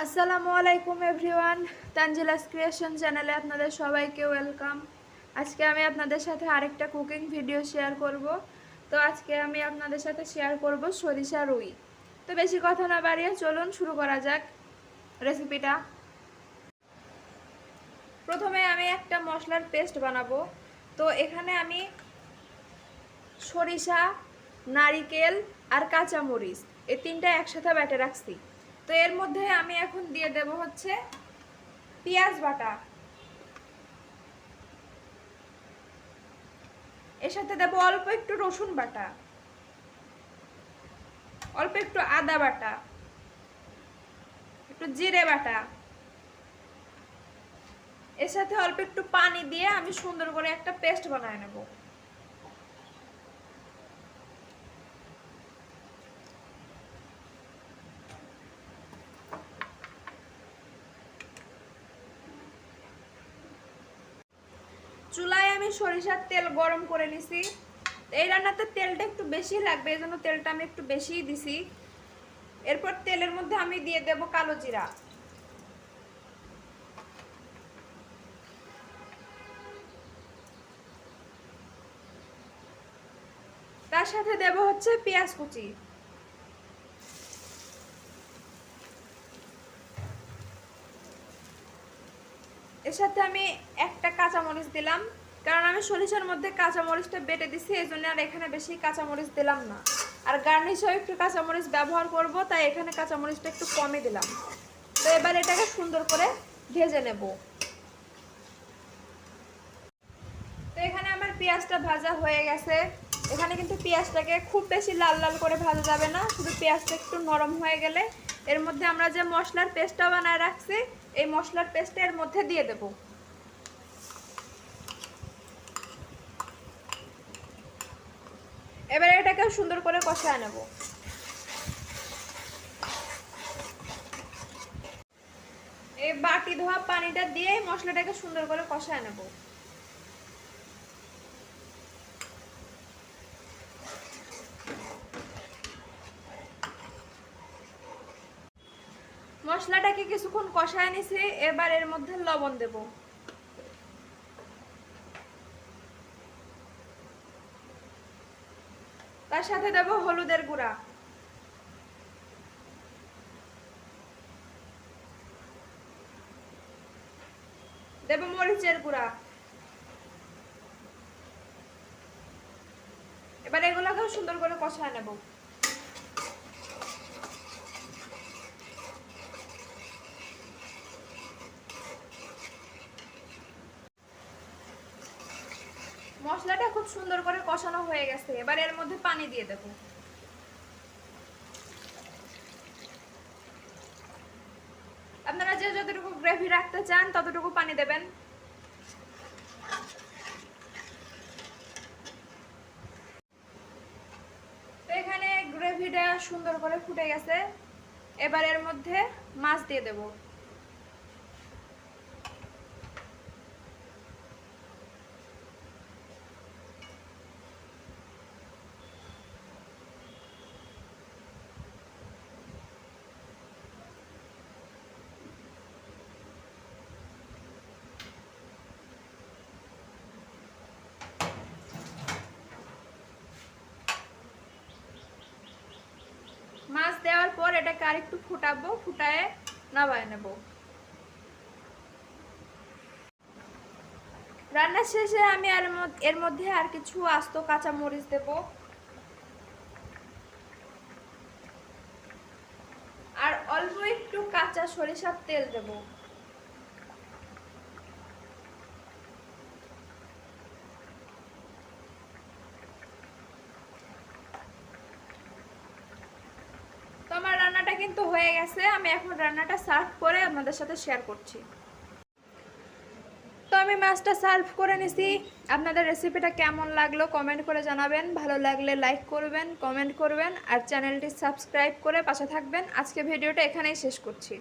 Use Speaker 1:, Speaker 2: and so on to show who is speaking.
Speaker 1: আসসালামু আলাইকুম everyone, তানজিলাস creation চ্যানেলে আপনাদের সবাইকে ওয়েলকাম। আজকে আমি আপনাদের সাথে আরেকটা কুকিং ভিডিও শেয়ার করব। তো আজকে আমি আপনাদের সাথে শেয়ার করব সরিষা রুই। তো বেশি কথা না বাড়িয়ে চলুন শুরু করা যাক রেসিপিটা। প্রথমে আমি একটা মশলার পেস্ট বানাবো। তো এখানে আমি সরিষা, নারিকেল আর কাঁচামরিচ এই তিনটা একসাথে বেটে রাখছি। তো এর মধ্যে আমি এখন দিয়ে দেব হচ্ছে পেঁয়াজ বাটা, এর সাথে দেব অল্প একটু রসুন বাটা, অল্প একটু আদা বাটা, একটু জিরে বাটা, এর সাথে অল্প একটু পানি দিয়ে আমি সুন্দর করে একটা পেস্ট বানায় নেব। চুলায় আমি সরিষার তেল গরম করে নিছি। এই রান্নাতে তেলটা একটু বেশি লাগবে, এই জন্য তেলটা আমি একটু বেশিই দিছি। এরপর তেলের মধ্যে আমি দিয়ে দেব কালো জিরা, তার সাথে দেব হচ্ছে পেঁয়াজ কুচি, এর সাথে আমি একটা কাঁচামরিচ দিলাম, কারণ আমি সরিষার মধ্যে কাঁচামরিচটা বেটে দিছি, এই জন্য আর এখানে বেশি কাঁচামরিচ দিলাম না। আর গার্নিশেও একটু কাঁচামরিচ ব্যবহার করব, তাই এখানে কাঁচামরিচটা একটু কমই দিলাম। তো এবার এটাকে সুন্দর করে ভেজে নেব। তো এখানে আমার পেঁয়াজটা ভাজা হয়ে গেছে। এখানে কিন্তু পেঁয়াজটাকে খুব বেশি লাল লাল করে ভাজা যাবে না, শুধু পেঁয়াজটা একটু নরম হয়ে গেলে এর মধ্যে আমরা যে মশলার পেস্টটা বানায় রাখছি এই মশলার পেস্টটা এর মধ্যে দিয়ে দেব। এবারে এটাকে সুন্দর করে কষায় নেব। এই বাটি ধোয়া পানিটা দিয়ে মশলাটাকে সুন্দর করে কষায় নেব। মশলাটাকে কিছুক্ষণ কষায় নিছি, এবার এর মধ্যে লবণ দেব। তার সাথে দেব হলুদের গুঁড়া, দেব মরিচের গুঁড়া। এবার এগুলোকে সুন্দর করে কষায় নেব। মশলাটা খুব সুন্দর করে কষানো হয়ে গেছে, এবার এর মধ্যে পানি দিয়ে দেব। আপনারা যে যতটুকু গ্রেভি রাখতে চান ততটুকু পানি দেবেন। তো এখানে গ্রেভিটা সুন্দর করে ফুটে গেছে, এবার এর মধ্যে মাছ দিয়ে দেব। মাছ দেওয়ার পর এটাকে আরেকটু ফুটাবো, ফুটায় নামায় নেব। রান্নার শেষে আমি এর মধ্যে আর কিছু আস্ত কাঁচা মরিচ দেব, আর অল্প একটু কাঁচা সরিষার তেল দেব। তো আমার রান্নাটা কিন্তু হয়ে গেছে, আমি এখন রান্নাটা সার্ভ করে আপনাদের সাথে শেয়ার করছি। তো আমি মাছটা সার্ভ করে নিছি। আপনাদের রেসিপিটা কেমন লাগলো কমেন্ট করে জানাবেন, ভালো লাগলে লাইক করবেন, কমেন্ট করবেন আর চ্যানেলটি সাবস্ক্রাইব করে পাশে থাকবেন। আজকে ভিডিওটা এখানেই শেষ করছি।